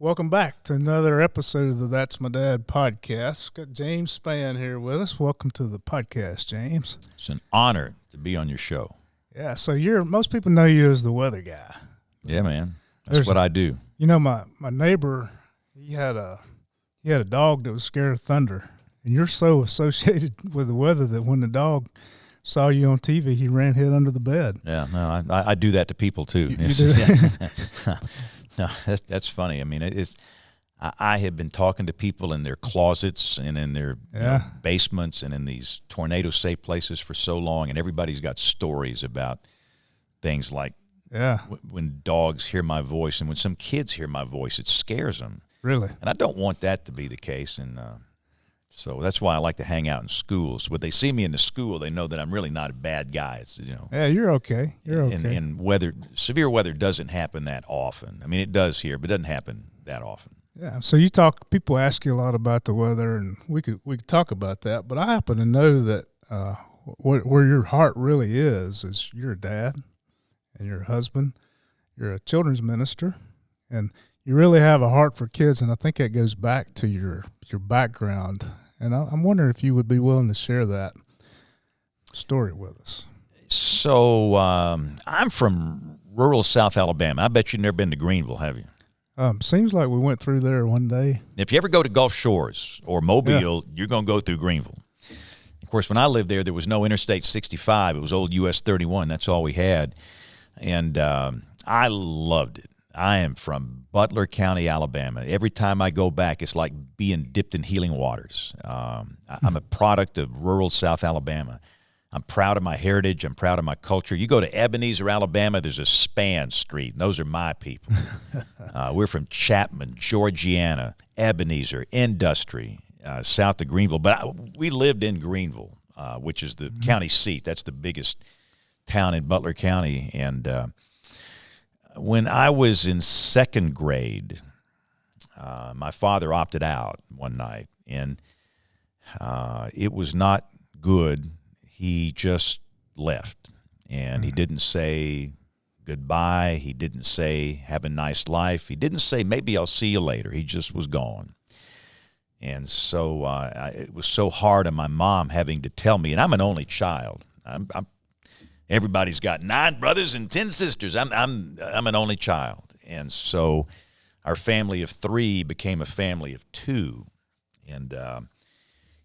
Welcome back to another episode of the That's My Dad podcast. Got James Spann here with us. Welcome to the podcast, James. It's an honor to be on your show. Yeah, so most people know you as the weather guy. Yeah, man. That's what I do. You know, my neighbor, he had a dog that was scared of thunder. And you're so associated with the weather that when the dog saw you on TV, he ran head under the bed. Yeah, no, I do that to people too. You do that? No, that's funny. I mean, I have been talking to people in their closets and in their basements and in these tornado-safe places for so long, and everybody's got stories about things like when dogs hear my voice and when some kids hear my voice, it scares them. Really? And I don't want that to be the case, and so that's why I like to hang out in schools. When they see me in the school, they know that I'm really not a bad guy. It's, Yeah, you're okay. You're okay. And severe weather doesn't happen that often. I mean, it does here, but it doesn't happen that often. Yeah. So people ask you a lot about the weather, and we could talk about that. But I happen to know that where your heart really is you're a dad, and you're a husband, you're a children's minister, and you really have a heart for kids. And I think that goes back to your background. And I'm wondering if you would be willing to share that story with us. So I'm from rural South Alabama. I bet you've never been to Greenville, have you? Seems like we went through there one day. If you ever go to Gulf Shores or Mobile, you're going to go through Greenville. Of course, when I lived there was no Interstate 65. It was old US 31. That's all we had. And I loved it. I am from Butler County, Alabama. Every time I go back, it's like being dipped in healing waters. I'm a product of rural South Alabama. I'm proud of my heritage. I'm proud of my culture. You go to Ebenezer, Alabama, there's a Spann Street, and those are my people. We're from Chapman, Georgiana, Ebenezer, Industry, south of Greenville. But we lived in Greenville, which is the county seat. That's the biggest town in Butler County. And when I was in second grade, my father opted out one night, and it was not good. He just left, and he didn't say goodbye. He didn't say have a nice life. He didn't say maybe I'll see you later. He just was gone. And so it was so hard on my mom having to tell me, and I'm an only child. Everybody's got 9 brothers and 10 sisters. I'm an only child, and so our family of 3 became a family of 2. And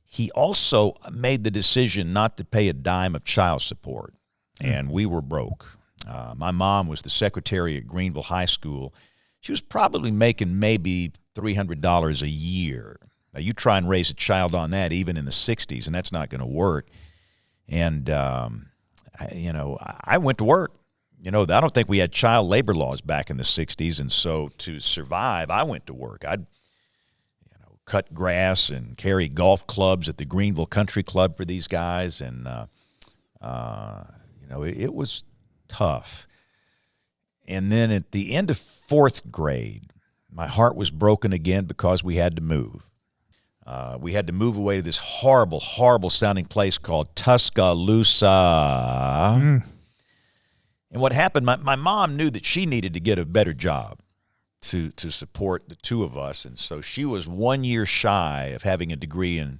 he also made the decision not to pay a dime of child support, and we were broke. My mom was the secretary at Greenville High School. She was probably making maybe $300 a year. Now, you try and raise a child on that, even in the 60s, and that's not going to work. And I went to work. I don't think we had child labor laws back in the 60s, and so to survive, I went to work. I'd cut grass and carry golf clubs at the Greenville Country Club for these guys, and it was tough. And then at the end of 4th grade, my heart was broken again because we had to move. We had to move away to this horrible, horrible sounding place called Tuscaloosa. And what happened, my mom knew that she needed to get a better job to support the 2 of us. And so she was 1 year shy of having a degree in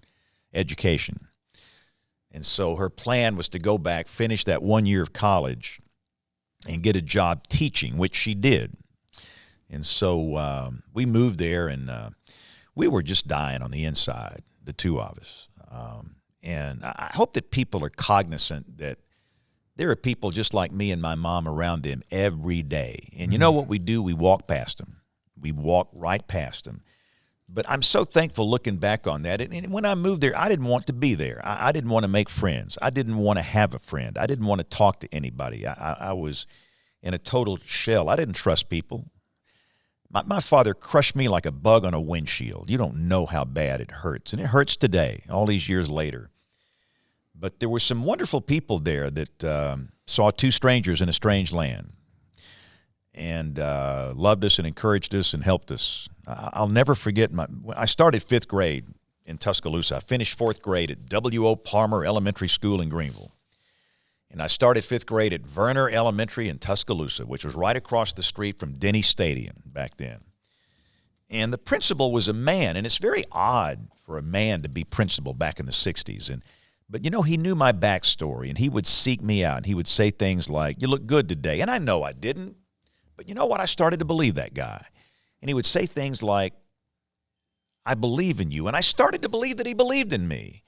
education. And so her plan was to go back, finish that 1 year of college, and get a job teaching, which she did. And so we moved there, and we were just dying on the inside, the 2 of us. And I hope that people are cognizant that there are people just like me and my mom around them every day. And you know what we do? We walk past them. We walk right past them. But I'm so thankful looking back on that. And when I moved there, I didn't want to be there. I didn't want to make friends. I didn't want to have a friend. I didn't want to talk to anybody. I was in a total shell. I didn't trust people. My father crushed me like a bug on a windshield. You don't know how bad it hurts. And it hurts today, all these years later. But there were some wonderful people there that saw 2 strangers in a strange land and loved us and encouraged us and helped us. I'll never forget, I started 5th grade in Tuscaloosa. I finished 4th grade at W.O. Palmer Elementary School in Greenville. And I started 5th grade at Verner Elementary in Tuscaloosa, which was right across the street from Denny Stadium back then. And the principal was a man, and it's very odd for a man to be principal back in the 60s. But, he knew my backstory, and he would seek me out, and he would say things like, "You look good today." And I know I didn't, but you know what? I started to believe that guy. And he would say things like, "I believe in you." And I started to believe that he believed in me.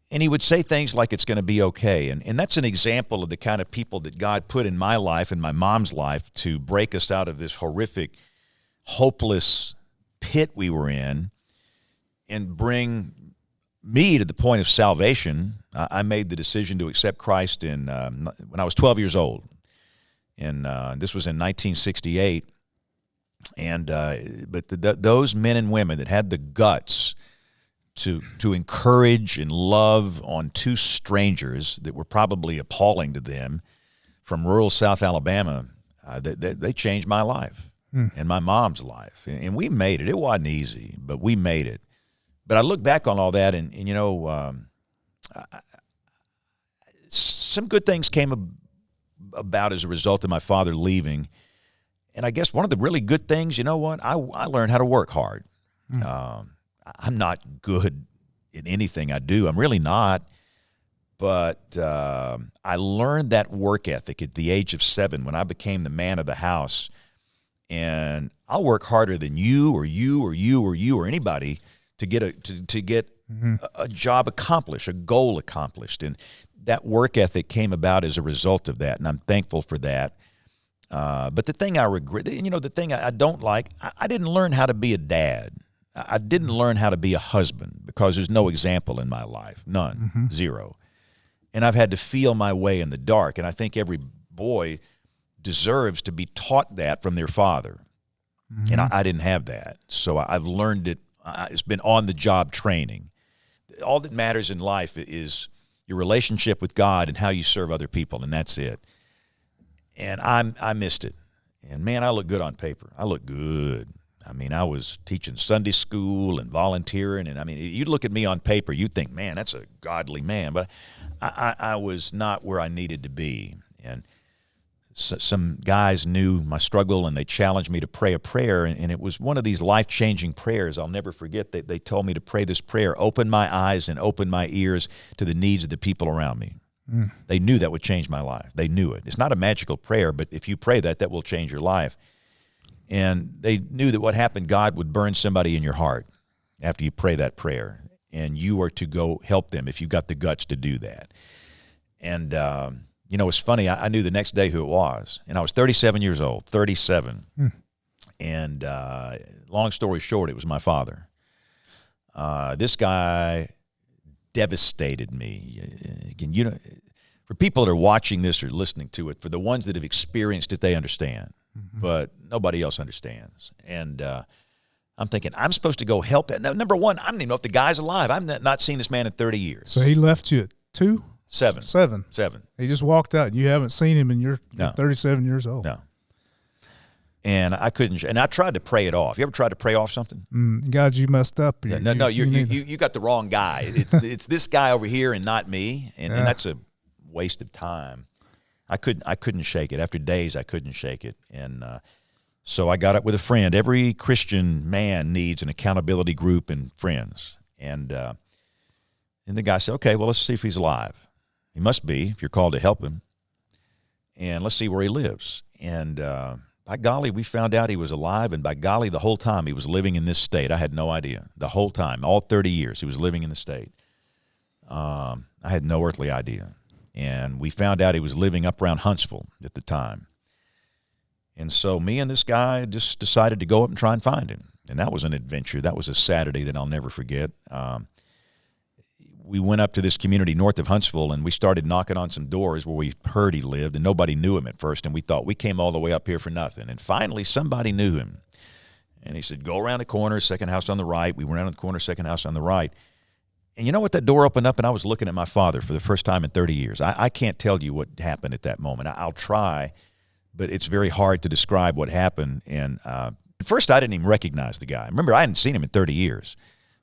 And he would say things like, "It's going to be okay." And that's an example of the kind of people that God put in my life and my mom's life to break us out of this horrific, hopeless pit we were in and bring me to the point of salvation. I made the decision to accept Christ when I was 12 years old. And this was in 1968. And but those men and women that had the guts to encourage and love on two strangers that were probably appalling to them from rural South Alabama, they changed my life and my mom's life. And we made it. It wasn't easy, but we made it. But I look back on all that, and some good things came about as a result of my father leaving. And I guess one of the really good things, you know what? I learned how to work hard. I'm not good in anything I do. I'm really not. But I learned that work ethic at the age of 7 when I became the man of the house. And I'll work harder than you or you or you or you or anybody to get a job accomplished, a goal accomplished. And that work ethic came about as a result of that, and I'm thankful for that. But the thing I regret, the thing I don't like, I didn't learn how to be a dad. I didn't learn how to be a husband because there's no example in my life, none, zero. And I've had to feel my way in the dark, and I think every boy deserves to be taught that from their father. And I didn't have that. So I've learned it. It's been on-the-job training. All that matters in life is your relationship with God and how you serve other people, and that's it. And I missed it. And, man, I look good on paper. I look good. I mean, I was teaching Sunday school and volunteering. And, I mean, you'd look at me on paper, you'd think, man, that's a godly man. But I was not where I needed to be. And some guys knew my struggle, and they challenged me to pray a prayer. And it was one of these life-changing prayers I'll never forget. They told me to pray this prayer, open my eyes and open my ears to the needs of the people around me. They knew that would change my life. They knew it. It's not a magical prayer, but if you pray that will change your life. And they knew that what happened, God would burn somebody in your heart after you pray that prayer. And you are to go help them if you've got the guts to do that. And, it's funny. I knew the next day who it was. And I was 37 years old, 37. And long story short, it was my father. This guy devastated me. Again, for people that are watching this or listening to it, for the ones that have experienced it, they understand. But nobody else understands. And I'm thinking, I'm supposed to go help it. Now, number one, I don't even know if the guy's alive. I've not seen this man in 30 years. So he left you at 2? 7. 7. He just walked out, and you haven't seen him, and you're 37 years old. No. And I couldn't. And I tried to pray it off. You ever tried to pray off something? God, you messed up. No. You got the wrong guy. It's this guy over here and not me. And that's a waste of time. I couldn't shake it. After days, I couldn't shake it. And so I got up with a friend. Every Christian man needs an accountability group and friends. And the guy said, "Okay, well, let's see if he's alive. He must be if you're called to help him. And let's see where he lives." And by golly, we found out he was alive, and by golly, the whole time he was living in this state. I had no idea. The whole time, all 30 years, he was living in the state. I had no earthly idea. And we found out he was living up around Huntsville at the time. And so me and this guy just decided to go up and try and find him. And that was an adventure. That was a Saturday that I'll never forget. We went up to this community north of Huntsville, and we started knocking on some doors where we heard he lived, and nobody knew him at first, and we thought we came all the way up here for nothing. And finally, somebody knew him. And he said, "Go around the corner, second house on the right." We went around the corner, second house on the right. And you know what? That door opened up, and I was looking at my father for the first time in 30 years. I can't tell you what happened at that moment. I'll try, but it's very hard to describe what happened. And at first, I didn't even recognize the guy. Remember, I hadn't seen him in 30 years.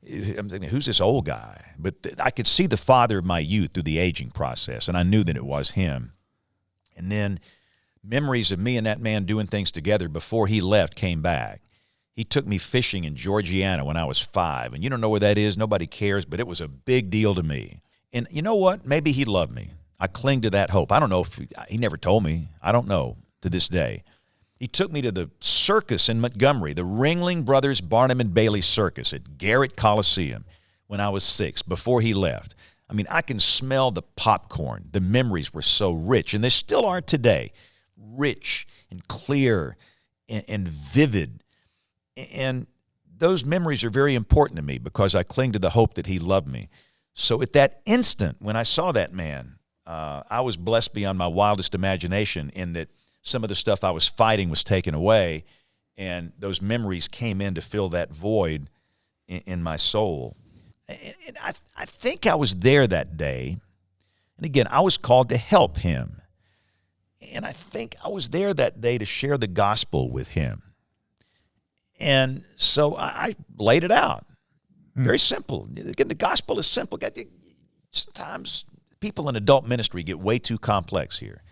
I'm thinking, who's this old guy? But I could see the father of my youth through the aging process, and I knew that it was him. And then memories of me and that man doing things together before he left came back. He took me fishing in Georgiana when I was 5. And you don't know where that is. Nobody cares, but it was a big deal to me. And you know what? Maybe he loved me. I cling to that hope. I don't know if he never told me. I don't know to this day. He took me to the circus in Montgomery, the Ringling Brothers Barnum and Bailey Circus at Garrett Coliseum when I was 6, before he left. I mean, I can smell the popcorn. The memories were so rich, and they still are today, rich and clear and vivid. And those memories are very important to me because I cling to the hope that he loved me. So at that instant, when I saw that man, I was blessed beyond my wildest imagination in that some of the stuff I was fighting was taken away, and those memories came in to fill that void in my soul. And I think I was there that day. And again, I was called to help him. And I think I was there that day to share the gospel with him. And so I laid it out. Very simple. Again, the gospel is simple. Sometimes people in adult ministry get way too complex here.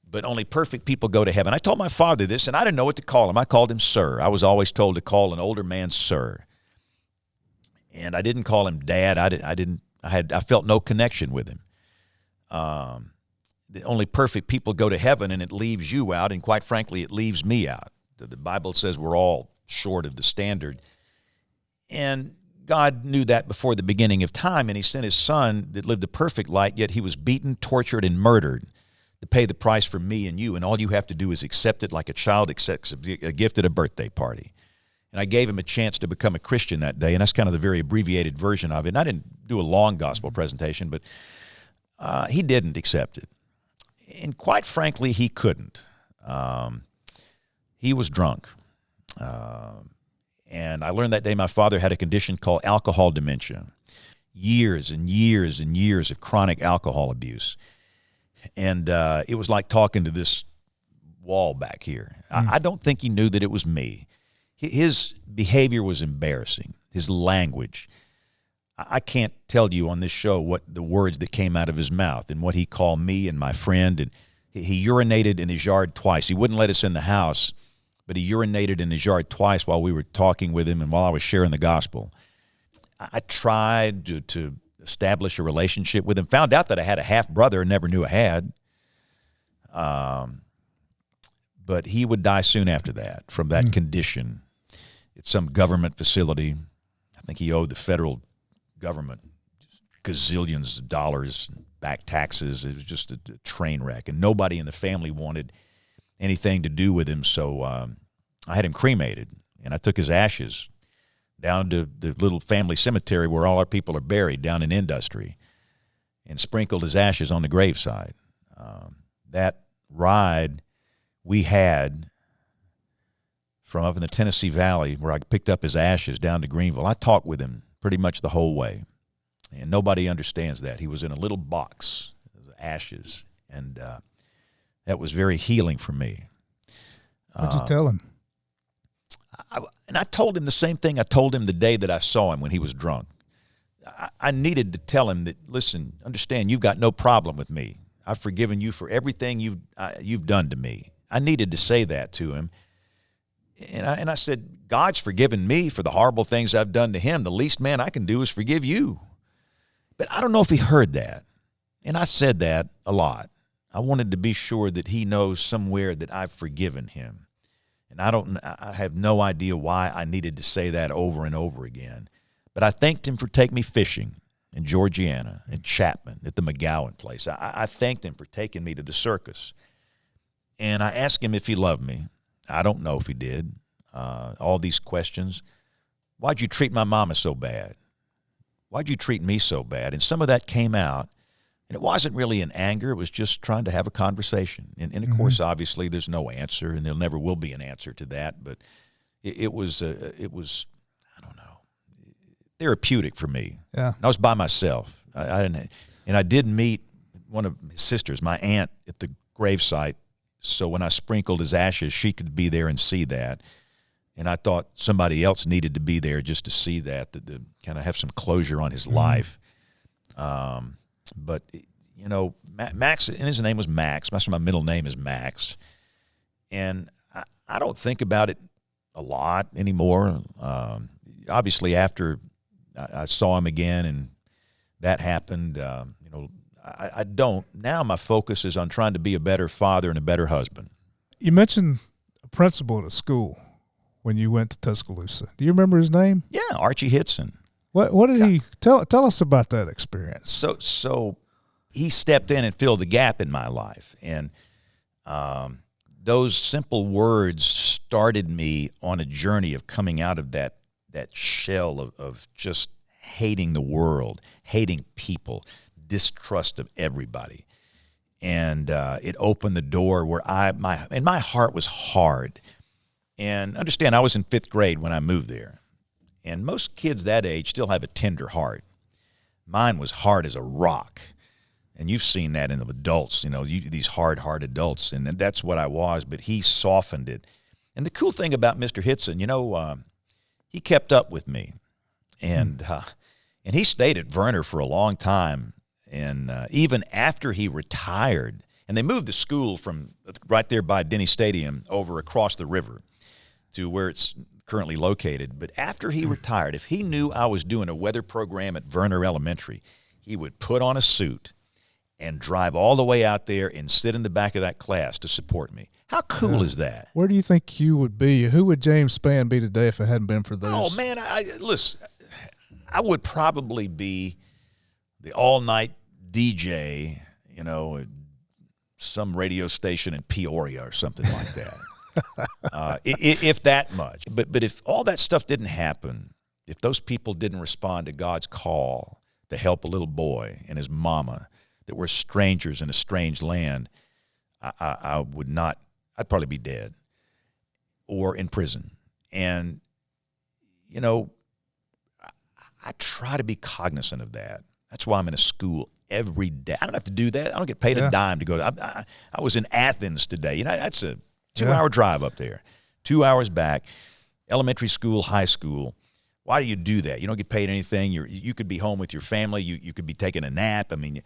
But only perfect people go to heaven. I told my father this, and I didn't know what to call him. I called him sir. I was always told to call an older man sir. And I didn't call him dad. I felt no connection with him. The only perfect people go to heaven, and it leaves you out, and quite frankly, it leaves me out. The Bible says we're all short of the standard. And God knew that before the beginning of time, and he sent his son that lived a perfect life, yet he was beaten, tortured, and murdered to pay the price for me and you, and all you have to do is accept it like a child accepts a gift at a birthday party. And I gave him a chance to become a Christian that day, and that's kind of the very abbreviated version of it. And I didn't do a long gospel presentation, but he didn't accept it. And quite frankly, he couldn't. He was drunk. And I learned that day my father had a condition called alcohol dementia. Years and years and years of chronic alcohol abuse. And it was like talking to this wall back here. I don't think he knew that it was me. His behavior was embarrassing. His language. I can't tell you on this show what the words that came out of his mouth and what he called me and my friend. And he urinated in his yard twice. He wouldn't let us in the house, but he urinated in his yard twice while we were talking with him and while I was sharing the gospel. I tried to establish a relationship with him, found out that I had a half-brother and never knew I had. But he would die soon after that from that condition. It's some government facility. I think he owed the federal government gazillions of dollars, back taxes. It was just a train wreck, and nobody in the family wanted anything to do with him, so I had him cremated, and I took his ashes down to the little family cemetery where all our people are buried down in Industry and sprinkled his ashes on the graveside. That ride we had from up in the Tennessee Valley where I picked up his ashes down to Greenville, I talked with him pretty much the whole way. And nobody understands that. He was in a little box of ashes, and that was very healing for me. What'd you tell him? I told him the same thing I told him the day that I saw him when he was drunk. I needed to tell him that, listen, understand, you've got no problem with me. I've forgiven you for everything you've done to me. I needed to say that to him. And I said, God's forgiven me for the horrible things I've done to him. The least man I can do is forgive you. But I don't know if he heard that. And I said that a lot. I wanted to be sure that he knows somewhere that I've forgiven him. And I have no idea why I needed to say that over and over again. But I thanked him for taking me fishing in Georgiana, in Chapman, at the McGowan place. I thanked him for taking me to the circus. And I asked him if he loved me. I don't know if he did. All these questions. Why'd you treat my mama so bad? Why'd you treat me so bad? And some of that came out. And it wasn't really in anger. It was just trying to have a conversation. And of course, obviously, there's no answer, and there never will be an answer to that. But it was I don't know, therapeutic for me. Yeah. And I was by myself. I didn't, and I did meet one of his sisters, my aunt, at the gravesite. So when I sprinkled his ashes, she could be there and see that. And I thought somebody else needed to be there just to see that to kind of have some closure on his life. But, you know, Max, and his name was Max. That's my middle name is Max. And I don't think about it a lot anymore. Obviously, after I saw him again and that happened, I don't. Now my focus is on trying to be a better father and a better husband. You mentioned a principal at a school when you went to Tuscaloosa. Do you remember his name? Yeah, Archie Hitson. What did he tell us about that experience? So he stepped in and filled the gap in my life, and those simple words started me on a journey of coming out of that shell of just hating the world, hating people, distrust of everybody. And it opened the door where my heart was hard. And understand, I was in 5th grade when I moved there. And most kids that age still have a tender heart. Mine was hard as a rock. And you've seen that in the adults, these hard adults. And that's what I was, but he softened it. And the cool thing about Mr. Hitson, he kept up with me. And he stayed at Verner for a long time. And even after he retired, and they moved the school from right there by Denny Stadium over across the river to where it's currently located. But after he retired, if he knew I was doing a weather program at Verner Elementary, he would put on a suit and drive all the way out there and sit in the back of that class to support me. How cool is that? Where do you think you would be? Who would James Spann be today if it hadn't been for those? Oh, man, listen, I would probably be the all-night DJ, some radio station in Peoria or something like that. If that much. But if all that stuff didn't happen, if those people didn't respond to God's call to help a little boy and his mama that were strangers in a strange land, I would not, I'd probably be dead or in prison. And, I try to be cognizant of that. That's why I'm in a school every day. I don't have to do that. I don't get paid a dime to go. I was in Athens today. That's a 2-hour drive up there, 2 hours back, elementary school, high school. Why do you do that? You don't get paid anything. You could be home with your family. You could be taking a nap. I mean,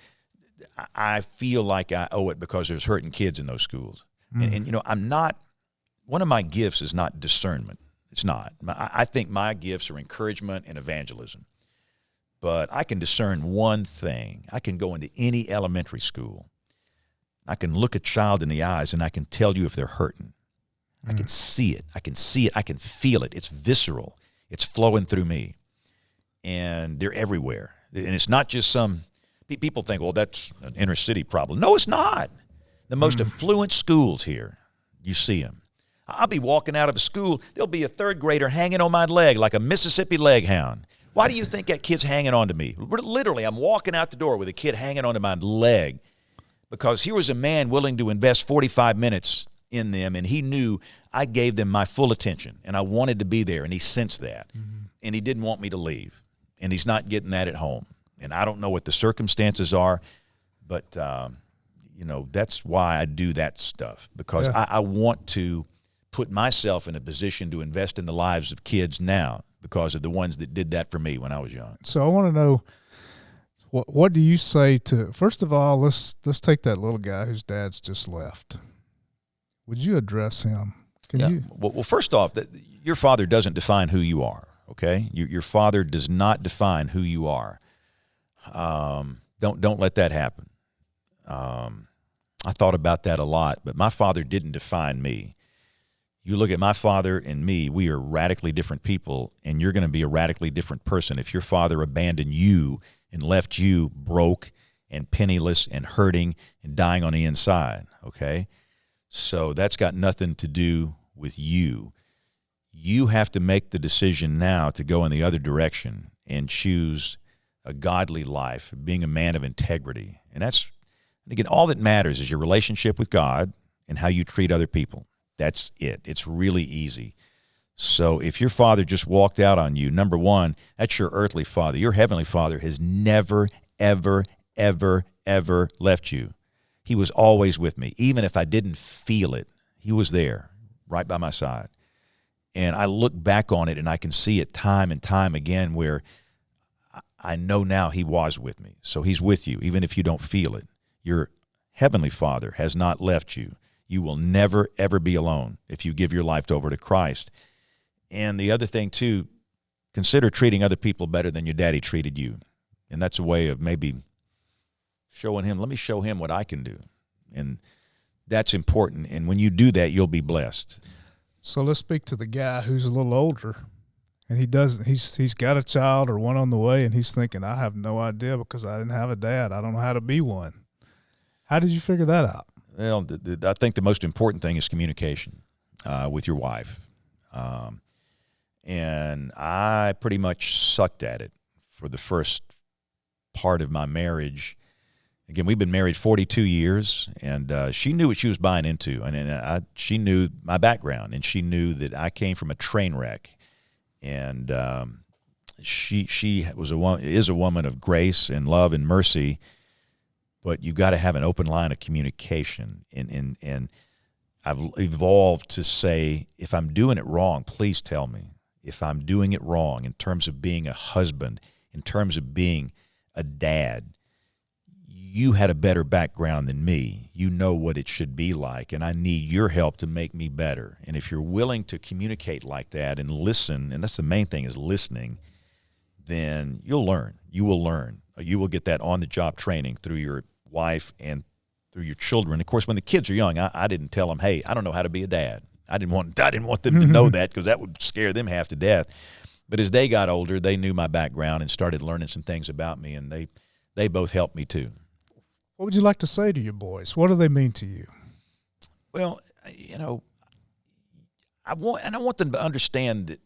I feel like I owe it because there's hurting kids in those schools. And I'm not, one of my gifts is not discernment. It's not. I think my gifts are encouragement and evangelism. But I can discern one thing. I can go into any elementary school. I can look a child in the eyes, and I can tell you if they're hurting. I can see it. I can see it. I can feel it. It's visceral. It's flowing through me. And they're everywhere. And it's not just some people think, well, that's an inner city problem. No, it's not. The most affluent schools here, you see them. I'll be walking out of a school. There'll be a 3rd grader hanging on my leg like a Mississippi leg hound. Why do you think that kid's hanging on to me? Literally, I'm walking out the door with a kid hanging onto my leg because here was a man willing to invest 45 minutes in them, and he knew I gave them my full attention, and I wanted to be there, and he sensed that, and he didn't want me to leave, and he's not getting that at home. And I don't know what the circumstances are, but, that's why I do that stuff, because I want to put myself in a position to invest in the lives of kids now, because of the ones that did that for me when I was young. So I want to know, what do you say to, first of all, let's take that little guy whose dad's just left. Would you address him? Can you? Well, first off, your father doesn't define who you are, okay? Your father does not define who you are. Don't let that happen. I thought about that a lot, but my father didn't define me. You look at my father and me, we are radically different people, and you're going to be a radically different person if your father abandoned you and left you broke and penniless and hurting and dying on the inside, okay? So that's got nothing to do with you. You have to make the decision now to go in the other direction and choose a godly life, being a man of integrity. And again, all that matters is your relationship with God and how you treat other people. That's it. It's really easy. So if your father just walked out on you, number one, that's your earthly father. Your heavenly father has never, ever, ever, ever left you. He was always with me. Even if I didn't feel it, he was there right by my side. And I look back on it and I can see it time and time again where I know now he was with me. So he's with you, even if you don't feel it. Your heavenly Father has not left you. You will never, ever be alone if you give your life over to Christ. And the other thing, too, consider treating other people better than your daddy treated you. And that's a way of maybe showing him, let me show him what I can do. And that's important. And when you do that, you'll be blessed. So let's speak to the guy who's a little older, and he's got a child or one on the way, and he's thinking, I have no idea because I didn't have a dad. I don't know how to be one. How did you figure that out? Well, I think the most important thing is communication with your wife. And I pretty much sucked at it for the first part of my marriage. Again, we've been married 42 years, and she knew what she was buying into. And she knew my background, and she knew that I came from a train wreck. And she is a woman of grace and love and mercy, but you've got to have an open line of communication. And I've evolved to say, if I'm doing it wrong, please tell me. If I'm doing it wrong in terms of being a husband, in terms of being a dad, you had a better background than me. You know what it should be like, and I need your help to make me better. And if you're willing to communicate like that and listen, and that's the main thing is listening, then you'll learn. You will learn. You will get that on-the-job training through your wife and through your children. Of course, when the kids are young, I didn't tell them, hey, I don't know how to be a dad. I didn't want them to know that because that would scare them half to death. But as they got older, they knew my background and started learning some things about me, and they both helped me too. What would you like to say to your boys? What do they mean to you? Well, I want them to understand that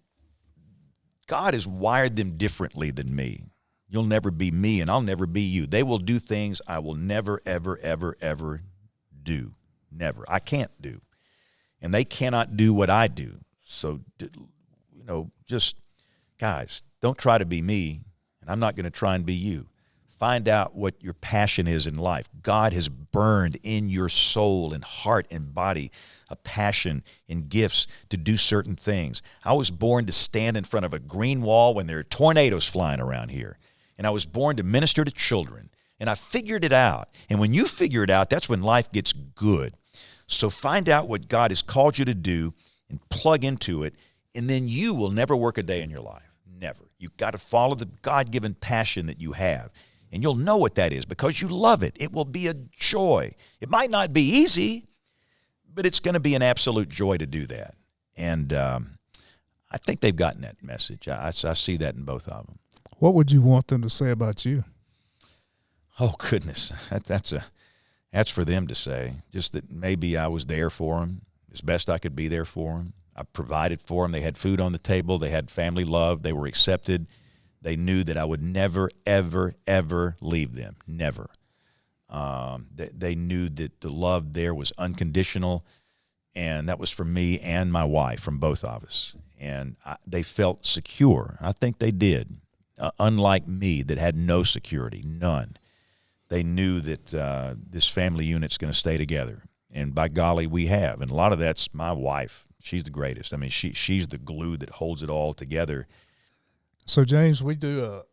God has wired them differently than me. You'll never be me, and I'll never be you. They will do things I will never, ever, ever, ever do. Never. I can't do. And they cannot do what I do. So, just, guys, don't try to be me, and I'm not going to try and be you. Find out what your passion is in life. God has burned in your soul and heart and body a passion and gifts to do certain things. I was born to stand in front of a green wall when there are tornadoes flying around here. And I was born to minister to children. And I figured it out. And when you figure it out, that's when life gets good. So find out what God has called you to do and plug into it, and then you will never work a day in your life. Never. You've got to follow the God-given passion that you have. And you'll know what that is because you love it. It will be a joy. It might not be easy, but it's going to be an absolute joy to do that. And I think they've gotten that message. I see that in both of them. What would you want them to say about you? Oh, goodness. That's for them to say. Just that maybe I was there for them as best I could be there for them. I provided for them. They had food on the table. They had family love. They were accepted. They knew that I would never, ever, ever leave them. Never. They knew that the love there was unconditional, and that was for me and my wife, from both of us. And they felt secure. I think they did. Unlike me, that had no security, none. They knew that this family unit's going to stay together. And by golly, we have. And a lot of that's my wife. She's the greatest. I mean, she's the glue that holds it all together. So, James, we do a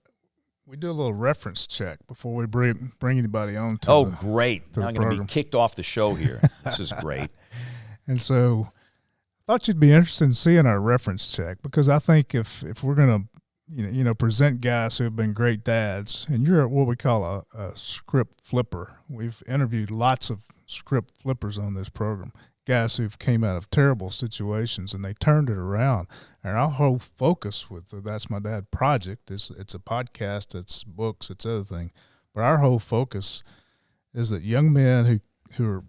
little reference check before we bring anybody on to great. Now I'm going to be kicked off the show here. This is great. And so I thought you'd be interested in seeing our reference check, because I think if we're going to present guys who have been great dads, and you're what we call a script flipper. We've interviewed lots of script flippers on this program, guys who've came out of terrible situations and they turned it around. And our whole focus with the That's My Dad project is it's a podcast, it's books, it's other thing. But our whole focus is that young men who are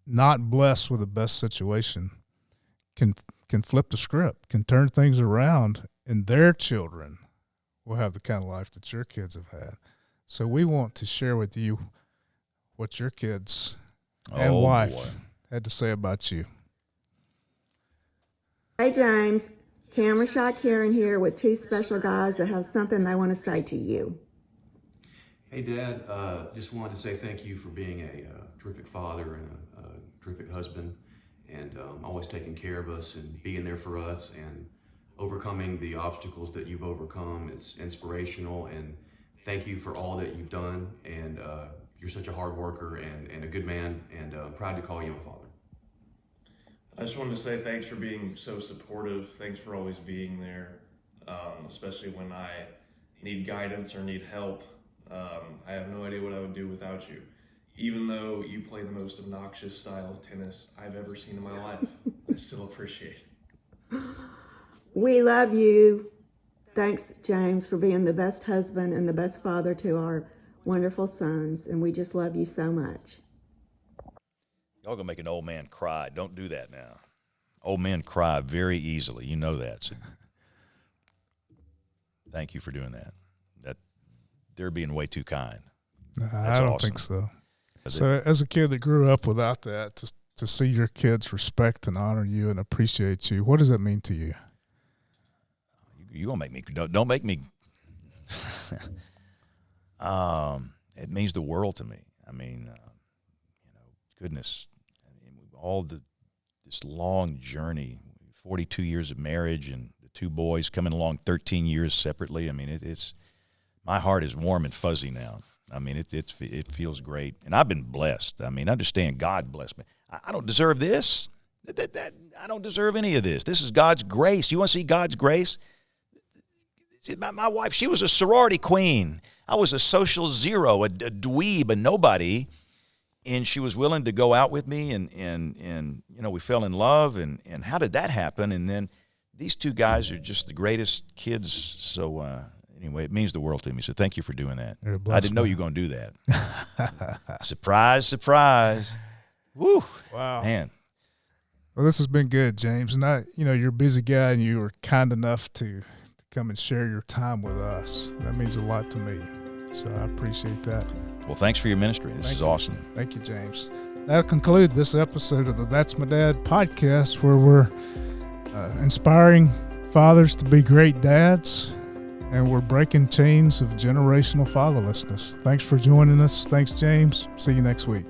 not blessed with the best situation can flip the script, can turn things around, and their children will have the kind of life that your kids have had. So we want to share with you what your kids and wife had to say about you. Hey, James. Camera shot Karen here with two special guys that have something they want to say to you. Hey, Dad. Just wanted to say thank you for being a terrific father and a terrific husband, and always taking care of us and being there for us and overcoming the obstacles that you've overcome. It's inspirational, and thank you for all that you've done. And you're such a hard worker and a good man, and I'm proud to call you a father. I just wanted to say thanks for being so supportive. Thanks for always being there, especially when I need guidance or need help. I have no idea what I would do without you. Even though you play the most obnoxious style of tennis I've ever seen in my life, I still appreciate it. We love you. Thanks, James, for being the best husband and the best father to our wonderful sons, and we just love you so much. Y'all gonna make an old man cry. Don't do that now. Old men cry very easily. You know that. So thank you for doing that. They're being way too kind. I don't think so. So as a kid that grew up without that, to see your kids respect and honor you and appreciate you, what does that mean to you? You're going to make me, don't make me, it means the world to me. I mean, goodness, this long journey, 42 years of marriage and the two boys coming along 13 years separately. I mean, it's, my heart is warm and fuzzy now. I mean, it feels great. And I've been blessed. I mean, understand God blessed me. I don't deserve this. I don't deserve any of this. This is God's grace. You want to see God's grace? My wife, she was a sorority queen. I was a social zero, a dweeb, a nobody. And she was willing to go out with me, and we fell in love. And how did that happen? And then these two guys are just the greatest kids. So anyway, it means the world to me. So thank you for doing that. I didn't know you were going to do that. Surprise, surprise. Woo. Wow. Man. Well, this has been good, James. And you're a busy guy, and you were kind enough to come and share your time with us. That means a lot to me. So I appreciate that. Well, thanks for your ministry. This is awesome. Thank you, James. That'll conclude this episode of the That's My Dad podcast, where we're inspiring fathers to be great dads, and we're breaking chains of generational fatherlessness. Thanks for joining us. Thanks, James. See you next week.